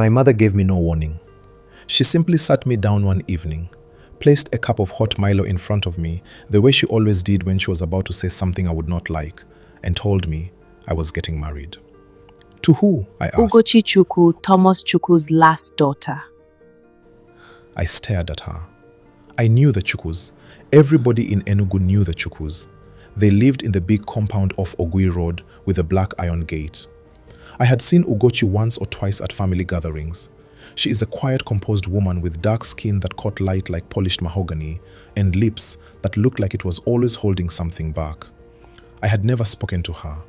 My mother gave me no warning. She simply sat me down one evening, placed a cup of hot Milo in front of me, the way she always did when she was about to say something I would not like, and told me I was getting married. To who? I asked. Ugochi Chukwu, Thomas Chukwu's last daughter. I stared at her. I knew the Chukwus. Everybody in Enugu knew the Chukwus. They lived in the big compound off Ogui Road with a black iron gate. I had seen Ugochi once or twice at family gatherings. She is a quiet, composed woman with dark skin that caught light like polished mahogany and lips that looked like it was always holding something back. I had never spoken to her.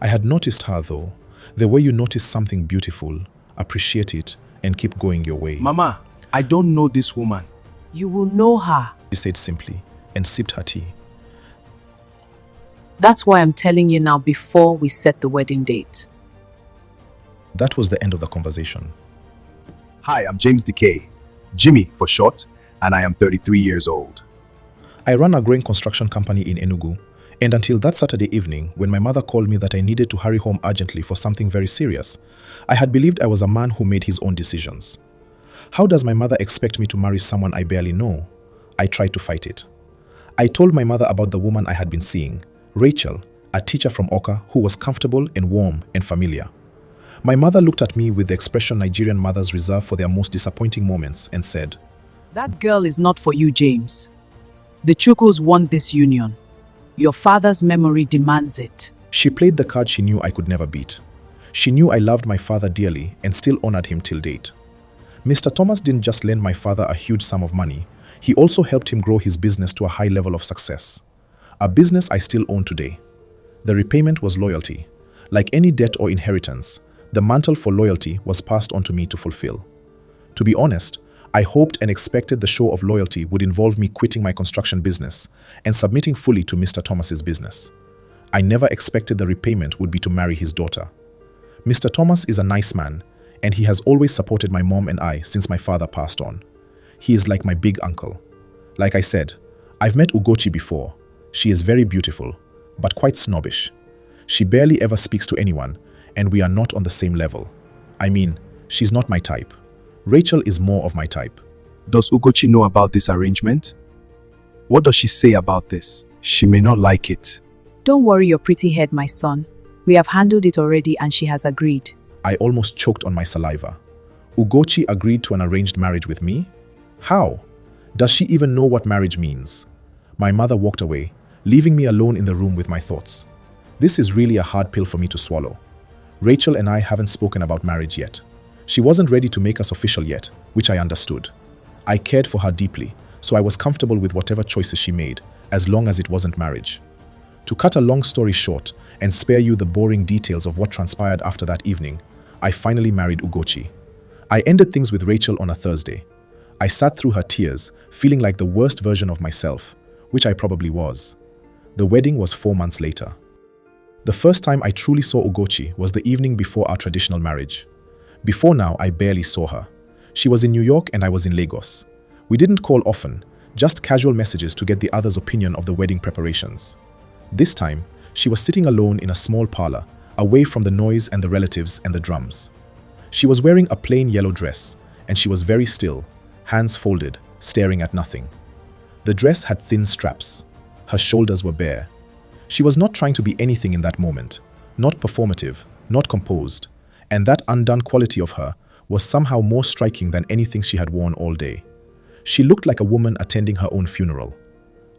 I had noticed her though, the way you notice something beautiful, appreciate it, and keep going your way. Mama, I don't know this woman. You will know her. She said simply and sipped her tea. That's why I'm telling you now before we set the wedding date. That was the end of the conversation. Hi, I'm James Decay, Jimmy for short, and I am 33 years old. I run a growing construction company in Enugu, and until that Saturday evening, when my mother called me that I needed to hurry home urgently for something very serious, I had believed I was a man who made his own decisions. How does my mother expect me to marry someone I barely know? I tried to fight it. I told my mother about the woman I had been seeing, Rachel, a teacher from Oka who was comfortable and warm and familiar. My mother looked at me with the expression Nigerian mothers reserve for their most disappointing moments and said, That girl is not for you, James. The Chukwus want this union. Your father's memory demands it. She played the card she knew I could never beat. She knew I loved my father dearly and still honored him till date. Mr. Thomas didn't just lend my father a huge sum of money, he also helped him grow his business to a high level of success. A business I still own today. The repayment was loyalty. Like any debt or inheritance, the mantle for loyalty was passed on to me to fulfill. To be honest, I hoped and expected the show of loyalty would involve me quitting my construction business and submitting fully to Mr. Thomas's business. I never expected the repayment would be to marry his daughter. Mr. Thomas is a nice man, and he has always supported my mom and I since my father passed on. He is like my big uncle. Like I said, I've met Ugochi before. She is very beautiful, but quite snobbish. She barely ever speaks to anyone, and we are not on the same level. I mean, she's not my type. Rachel is more of my type. Does Ugochi know about this arrangement? What does she say about this? She may not like it. Don't worry your pretty head, my son. We have handled it already and she has agreed. I almost choked on my saliva. Ugochi agreed to an arranged marriage with me? How? Does she even know what marriage means? My mother walked away, leaving me alone in the room with my thoughts. This is really a hard pill for me to swallow. Rachel and I haven't spoken about marriage yet. She wasn't ready to make us official yet, which I understood. I cared for her deeply, so I was comfortable with whatever choices she made, as long as it wasn't marriage. To cut a long story short and spare you the boring details of what transpired after that evening, I finally married Ugochi. I ended things with Rachel on a Thursday. I sat through her tears, feeling like the worst version of myself, which I probably was. The wedding was 4 months later. The first time I truly saw Ugochi was the evening before our traditional marriage. Before now, I barely saw her. She was in New York and I was in Lagos. We didn't call often, just casual messages to get the other's opinion of the wedding preparations. This time, she was sitting alone in a small parlor, away from the noise and the relatives and the drums. She was wearing a plain yellow dress, and she was very still, hands folded, staring at nothing. The dress had thin straps. Her shoulders were bare. She was not trying to be anything in that moment, not performative, not composed, and that undone quality of her was somehow more striking than anything she had worn all day. She looked like a woman attending her own funeral.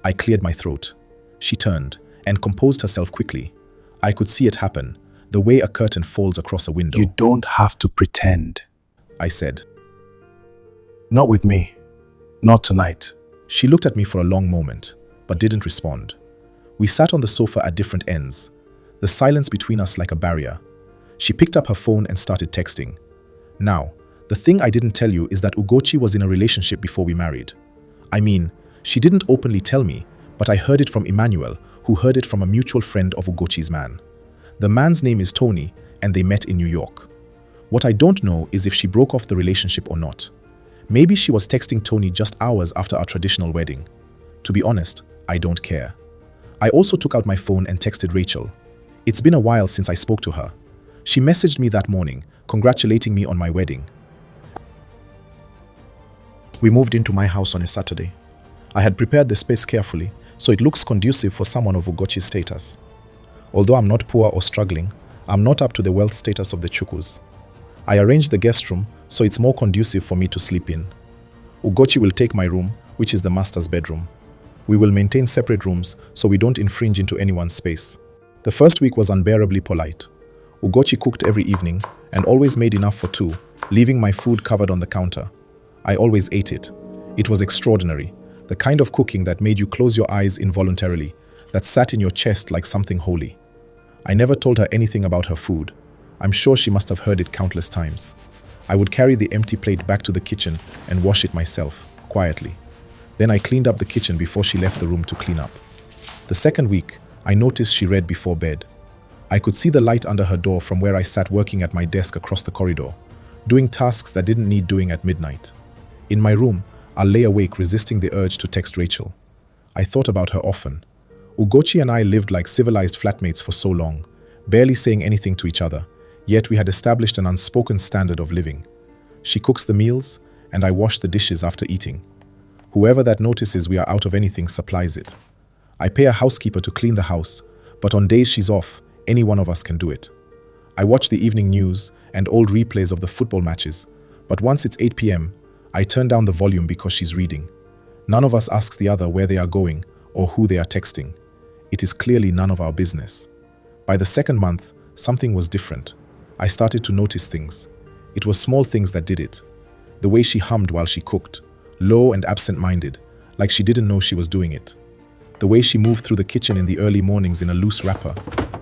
I cleared my throat. She turned and composed herself quickly. I could see it happen, the way a curtain folds across a window. You don't have to pretend, I said. Not with me. Not tonight. She looked at me for a long moment, but didn't respond. We sat on the sofa at different ends, the silence between us like a barrier. She picked up her phone and started texting. Now, the thing I didn't tell you is that Ugochi was in a relationship before we married. I mean, she didn't openly tell me, but I heard it from Emmanuel, who heard it from a mutual friend of Ugochi's man. The man's name is Tony, and they met in New York. What I don't know is if she broke off the relationship or not. Maybe she was texting Tony just hours after our traditional wedding. To be honest, I don't care. I also took out my phone and texted Rachel. It's been a while since I spoke to her. She messaged me that morning, congratulating me on my wedding. We moved into my house on a Saturday. I had prepared the space carefully, so it looks conducive for someone of Ugochi's status. Although I'm not poor or struggling, I'm not up to the wealth status of the Chukus. I arranged the guest room so it's more conducive for me to sleep in. Ugochi will take my room, which is the master's bedroom. We will maintain separate rooms so we don't infringe into anyone's space. The first week was unbearably polite. Ugochi cooked every evening and always made enough for two, leaving my food covered on the counter. I always ate it. It was extraordinary, the kind of cooking that made you close your eyes involuntarily, that sat in your chest like something holy. I never told her anything about her food. I'm sure she must have heard it countless times. I would carry the empty plate back to the kitchen and wash it myself, quietly. Then I cleaned up the kitchen before she left the room to clean up. The second week, I noticed she read before bed. I could see the light under her door from where I sat working at my desk across the corridor, doing tasks that didn't need doing at midnight. In my room, I lay awake resisting the urge to text Rachel. I thought about her often. Ugochi and I lived like civilized flatmates for so long, barely saying anything to each other, yet we had established an unspoken standard of living. She cooks the meals, and I wash the dishes after eating. Whoever that notices we are out of anything supplies it. I pay a housekeeper to clean the house, but on days she's off, any one of us can do it. I watch the evening news and old replays of the football matches, but once it's 8 p.m., I turn down the volume because she's reading. None of us asks the other where they are going or who they are texting. It is clearly none of our business. By the second month, something was different. I started to notice things. It was small things that did it. The way she hummed while she cooked, low and absent-minded, like she didn't know she was doing it. The way she moved through the kitchen in the early mornings in a loose wrapper,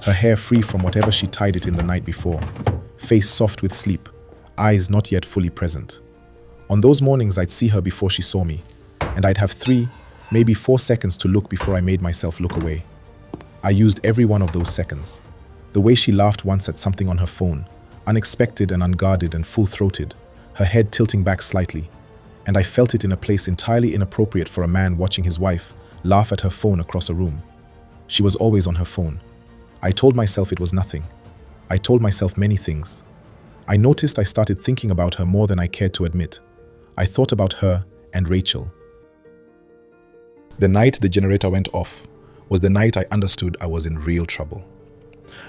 her hair free from whatever she tied it in the night before, face soft with sleep, eyes not yet fully present. On those mornings, I'd see her before she saw me, and I'd have 3, maybe 4 seconds to look before I made myself look away. I used every one of those seconds. The way she laughed once at something on her phone, unexpected and unguarded and full-throated, her head tilting back slightly, and I felt it in a place entirely inappropriate for a man watching his wife laugh at her phone across a room. She was always on her phone. I told myself it was nothing. I told myself many things. I noticed I started thinking about her more than I cared to admit. I thought about her and Rachel. The night the generator went off was the night I understood I was in real trouble.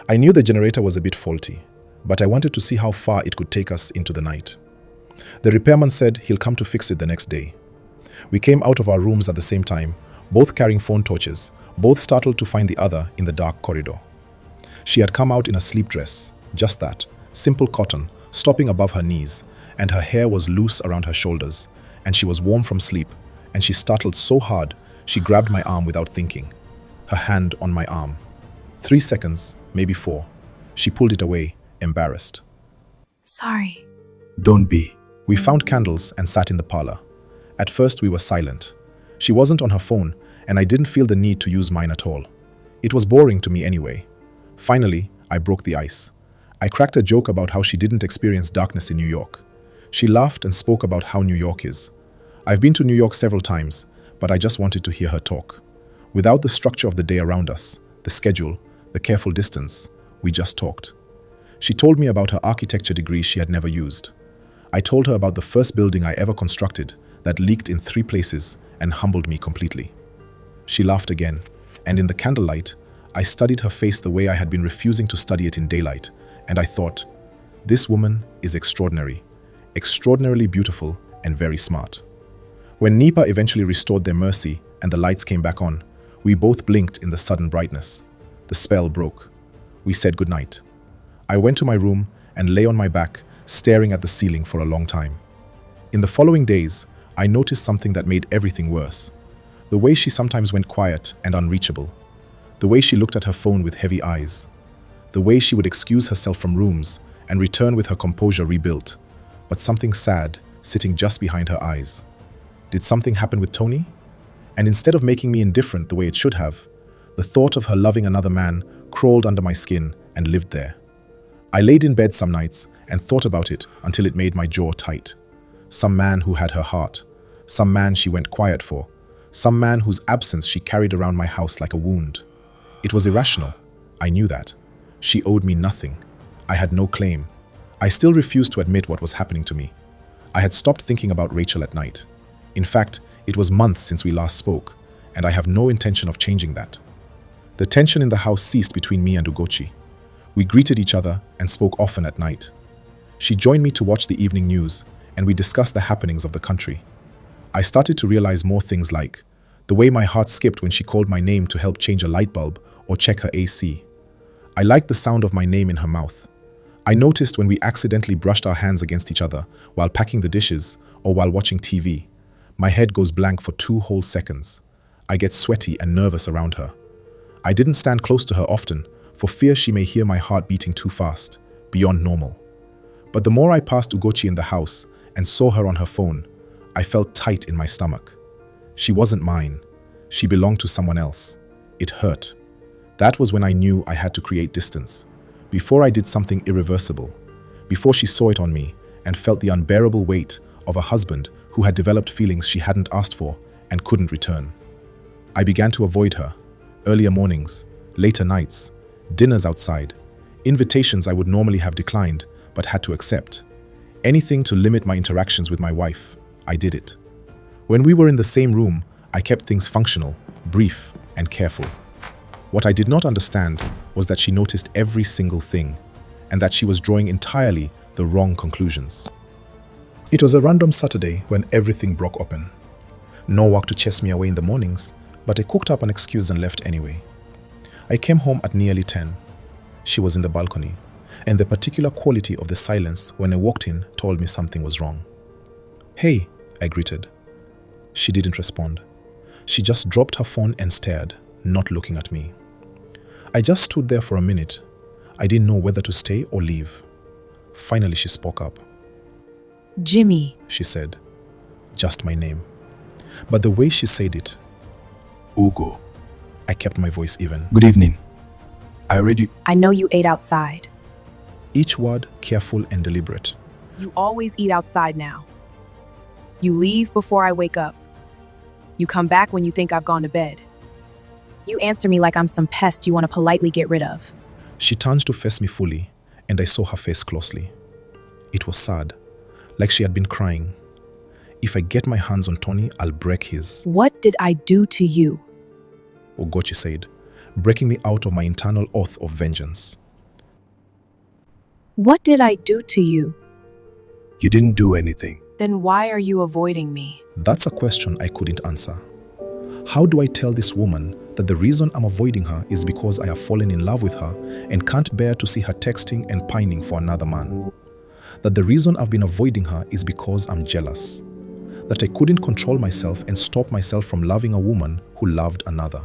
I knew the generator was a bit faulty, but I wanted to see how far it could take us into the night. The repairman said he'll come to fix it the next day. We came out of our rooms at the same time, both carrying phone torches, both startled to find the other in the dark corridor. She had come out in a sleep dress, just that, simple cotton, stopping above her knees, and her hair was loose around her shoulders, and she was warm from sleep, and she startled so hard she grabbed my arm without thinking, her hand on my arm. 3 seconds, maybe 4. She pulled it away, embarrassed. Sorry. Don't be. We found candles and sat in the parlor. At first we were silent. She wasn't on her phone, and I didn't feel the need to use mine at all. It was boring to me anyway. Finally, I broke the ice. I cracked a joke about how she didn't experience darkness in New York. She laughed and spoke about how New York is. I've been to New York several times, but I just wanted to hear her talk. Without the structure of the day around us, the schedule, the careful distance, we just talked. She told me about her architecture degree she had never used. I told her about the first building I ever constructed that leaked in 3 places and humbled me completely. She laughed again, and in the candlelight, I studied her face the way I had been refusing to study it in daylight, and I thought, this woman is extraordinary, extraordinarily beautiful and very smart. When NEPA eventually restored their mercy and the lights came back on, we both blinked in the sudden brightness. The spell broke. We said goodnight. I went to my room and lay on my back, staring at the ceiling for a long time. In the following days, I noticed something that made everything worse. The way she sometimes went quiet and unreachable. The way she looked at her phone with heavy eyes. The way she would excuse herself from rooms and return with her composure rebuilt, but something sad sitting just behind her eyes. Did something happen with Tony? And instead of making me indifferent the way it should have, the thought of her loving another man crawled under my skin and lived there. I laid in bed some nights and thought about it until it made my jaw tight. Some man who had her heart. Some man she went quiet for. Some man whose absence she carried around my house like a wound. It was irrational. I knew that. She owed me nothing. I had no claim. I still refused to admit what was happening to me. I had stopped thinking about Rachel at night. In fact, it was months since we last spoke, and I have no intention of changing that. The tension in the house ceased between me and Ugochi. We greeted each other and spoke often at night. She joined me to watch the evening news, and we discussed the happenings of the country. I started to realize more things like the way my heart skipped when she called my name to help change a light bulb or check her AC. I liked the sound of my name in her mouth. I noticed when we accidentally brushed our hands against each other while packing the dishes or while watching TV. My head goes blank for 2 whole seconds. I get sweaty and nervous around her. I didn't stand close to her often for fear she may hear my heart beating too fast, beyond normal. But the more I passed Ugochi in the house and saw her on her phone, I felt tight in my stomach. She wasn't mine. She belonged to someone else. It hurt. That was when I knew I had to create distance. Before I did something irreversible. Before she saw it on me and felt the unbearable weight of a husband who had developed feelings she hadn't asked for and couldn't return. I began to avoid her. Earlier mornings, later nights, dinners outside, invitations I would normally have declined but had to accept. Anything to limit my interactions with my wife, I did it. When we were in the same room, I kept things functional, brief, and careful. What I did not understand was that she noticed every single thing, and that she was drawing entirely the wrong conclusions. It was a random Saturday when everything broke open. No work to chase me away in the mornings, but I cooked up an excuse and left anyway. I came home at nearly 10. She was in the balcony, and the particular quality of the silence when I walked in told me something was wrong. "Hey," I greeted. She didn't respond. She just dropped her phone and stared, not looking at me. I just stood there for a minute. I didn't know whether to stay or leave. Finally, she spoke up. Jimmy, She said. Just my name. But the way she said it, Ugo. I kept my voice even. Good evening. I already... I know you ate outside. Each word careful and deliberate. You always eat outside now. You leave before I wake up. You come back when you think I've gone to bed. You answer me like I'm some pest you want to politely get rid of. She turned to face me fully, and I saw her face closely. It was sad, like she had been crying. If I get my hands on Tony, I'll break his. What did I do to you? Ugochi said, breaking me out of my internal oath of vengeance. What did I do to you? You didn't do anything. Then why are you avoiding me? That's a question I couldn't answer. How do I tell this woman that the reason I'm avoiding her is because I have fallen in love with her and can't bear to see her texting and pining for another man? That the reason I've been avoiding her is because I'm jealous. That I couldn't control myself and stop myself from loving a woman who loved another.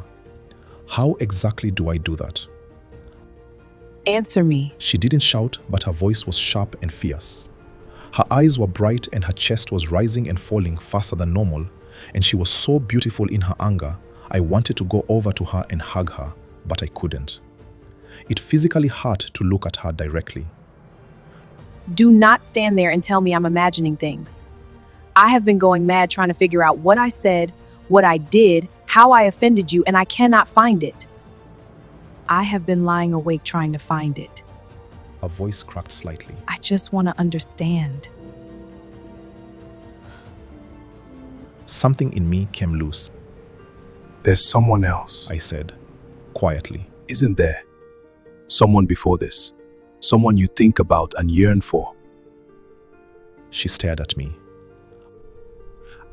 How exactly do I do that? Answer me. She didn't shout, but her voice was sharp and fierce. Her eyes were bright and her chest was rising and falling faster than normal, and she was so beautiful in her anger, I wanted to go over to her and hug her, but I couldn't. It physically hurt to look at her directly. Do not stand there and tell me I'm imagining things. I have been going mad trying to figure out what I said, what I did, how I offended you, and I cannot find it. I have been lying awake trying to find it. Her voice cracked slightly. I just want to understand. Something in me came loose, There's someone else, I said, quietly. isn't there? Someone before this. Someone you think about and yearn for. She stared at me.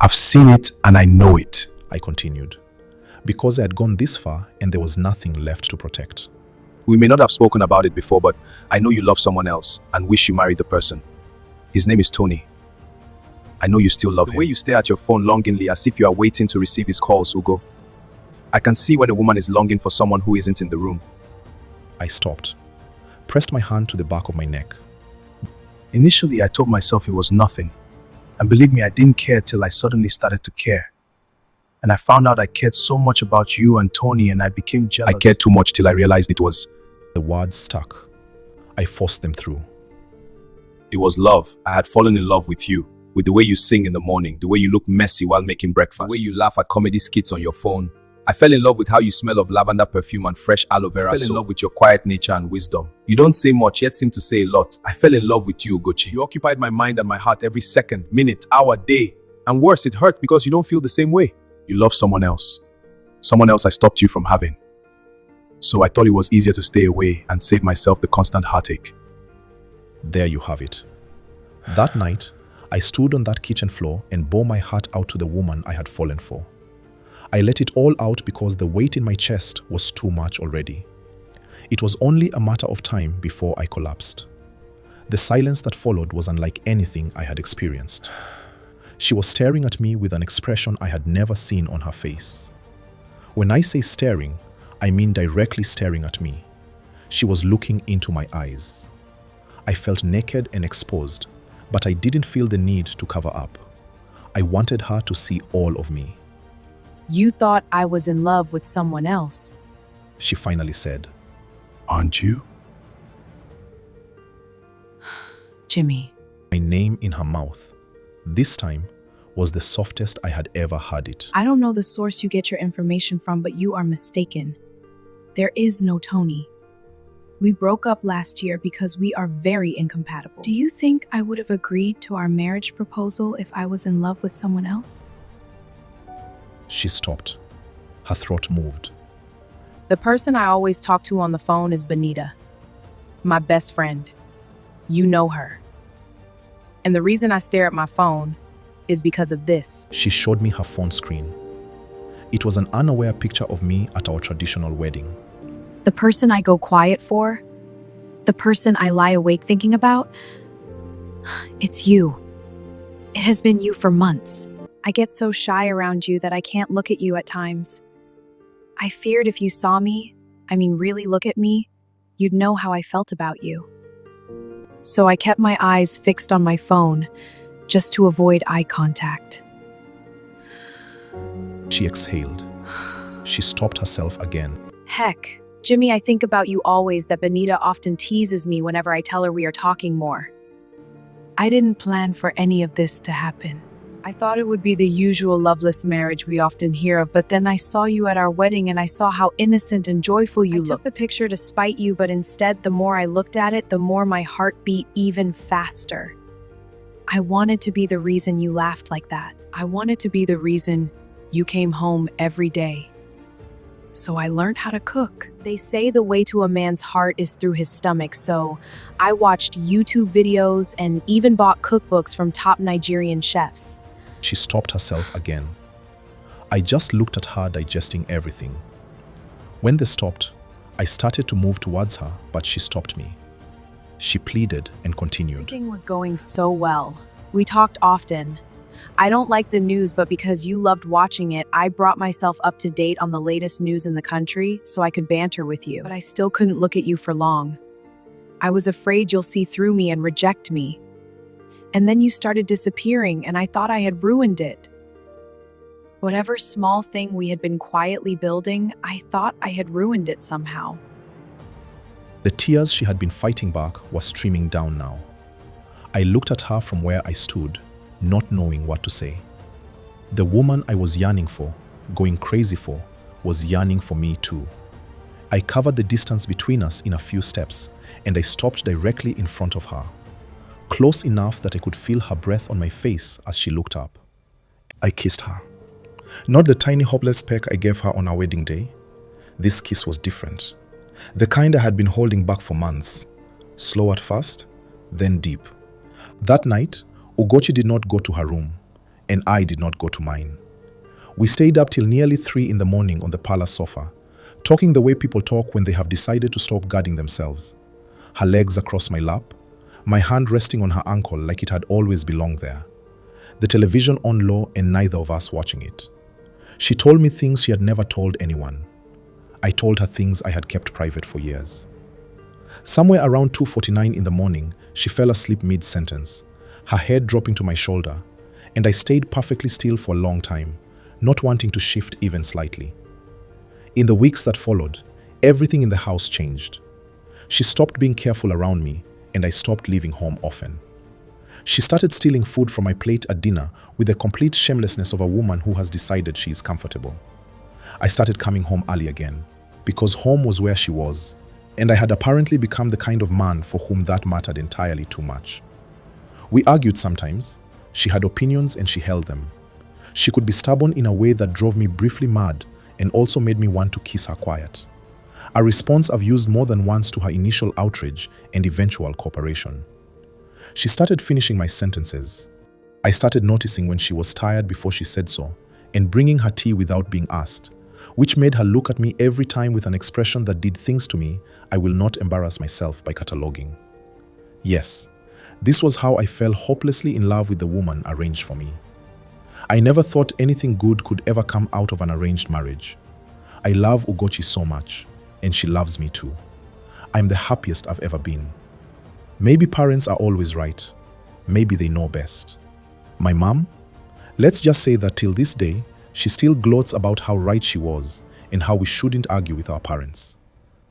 I've seen it and I know it. I continued, because I had gone this far and there was nothing left to protect. We may not have spoken about it before, but I know you love someone else and wish you married the person. His name is Tony. I know you still love him. The way you stare at your phone longingly as if you are waiting to receive his calls, Ugo. I can see when a woman is longing for someone who isn't in the room. I stopped, pressed my hand to the back of my neck. Initially, I told myself it was nothing. And believe me, I didn't care till I suddenly started to care. And I found out I cared so much about you and Tony, and I became jealous. I cared too much till I realized it was... The words stuck. I forced them through. It was love. I had fallen in love with you. With the way you sing in the morning, the way you look messy while making breakfast, the way you laugh at comedy skits on your phone. I fell in love with how you smell of lavender perfume and fresh aloe vera. I fell in love with your quiet nature and wisdom. You don't say much, yet seem to say a lot. I fell in love with you, Ugochi. You occupied my mind and my heart every second, minute, hour, day. And worse, it hurt because you don't feel the same way. You love someone else. Someone else I stopped you from having. So I thought it was easier to stay away and save myself the constant heartache. There you have it. That night, I stood on that kitchen floor and bore my heart out to the woman I had fallen for. I let it all out because the weight in my chest was too much already. It was only a matter of time before I collapsed. The silence that followed was unlike anything I had experienced. She was staring at me with an expression I had never seen on her face. When I say staring, I mean directly staring at me. She was looking into my eyes. I felt naked and exposed, but I didn't feel the need to cover up. I wanted her to see all of me. You thought I was in love with someone else. She finally said. Aren't you? Jimmy. My name in her mouth, this time, was the softest I had ever heard it. I don't know the source you get your information from, but you are mistaken. There is no Tony. We broke up last year because we are very incompatible. Do you think I would have agreed to our marriage proposal if I was in love with someone else? She stopped. Her throat moved. The person I always talk to on the phone is Benita, my best friend. You know her. And the reason I stare at my phone is because of this. She showed me her phone screen. It was an unaware picture of me at our traditional wedding. The person I go quiet for, the person I lie awake thinking about, it's you. It has been you for months. I get so shy around you that I can't look at you at times. I feared if you saw me, really look at me, you'd know how I felt about you. So I kept my eyes fixed on my phone, just to avoid eye contact. She exhaled. She stopped herself again. Heck, Jimmy, I think about you always that Benita often teases me whenever I tell her we are talking more. I didn't plan for any of this to happen. I thought it would be the usual loveless marriage we often hear of, but then I saw you at our wedding and I saw how innocent and joyful you looked. I took the picture to spite you, but instead, the more I looked at it, the more my heart beat even faster. I wanted to be the reason you laughed like that. I wanted to be the reason you came home every day. So I learned how to cook. They say the way to a man's heart is through his stomach, so I watched YouTube videos and even bought cookbooks from top Nigerian chefs. She stopped herself again. I just looked at her digesting everything. When they stopped, I started to move towards her, but she stopped me. She pleaded and continued. Everything was going so well. We talked often. I don't like the news, but because you loved watching it, I brought myself up to date on the latest news in the country so I could banter with you. But I still couldn't look at you for long. I was afraid you'll see through me and reject me. And then you started disappearing, and I thought I had ruined it. Whatever small thing we had been quietly building, I thought I had ruined it somehow. The tears she had been fighting back were streaming down now. I looked at her from where I stood, not knowing what to say. The woman I was yearning for, going crazy for, was yearning for me too. I covered the distance between us in a few steps, and I stopped directly in front of her, close enough that I could feel her breath on my face as she looked up. I kissed her. Not the tiny hopeless peck I gave her on our wedding day. This kiss was different. The kind I had been holding back for months. Slow at first, then deep. That night, Ugochi did not go to her room, and I did not go to mine. We stayed up till nearly 3 in the morning on the parlor sofa, talking the way people talk when they have decided to stop guarding themselves. Her legs across my lap, my hand resting on her ankle like it had always belonged there. The television on low and neither of us watching it. She told me things she had never told anyone. I told her things I had kept private for years. Somewhere around 2:49 in the morning, she fell asleep mid-sentence, her head dropping to my shoulder, and I stayed perfectly still for a long time, not wanting to shift even slightly. In the weeks that followed, everything in the house changed. She stopped being careful around me, and I stopped leaving home often. She started stealing food from my plate at dinner with the complete shamelessness of a woman who has decided she is comfortable. I started coming home early again, because home was where she was, and I had apparently become the kind of man for whom that mattered entirely too much. We argued sometimes. She had opinions and she held them. She could be stubborn in a way that drove me briefly mad and also made me want to kiss her quiet. A response I've used more than once to her initial outrage and eventual cooperation. She started finishing my sentences. I started noticing when she was tired before she said so, and bringing her tea without being asked, which made her look at me every time with an expression that did things to me I will not embarrass myself by cataloging. Yes, this was how I fell hopelessly in love with the woman arranged for me. I never thought anything good could ever come out of an arranged marriage. I love Ugochi so much, and she loves me too. I'm the happiest I've ever been. Maybe parents are always right. Maybe they know best. My mom? Let's just say that till this day, she still gloats about how right she was and how we shouldn't argue with our parents.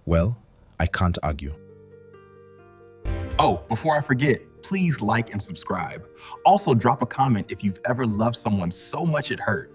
Well, I can't argue. Oh, before I forget, please like and subscribe. Also, drop a comment if you've ever loved someone so much it hurt.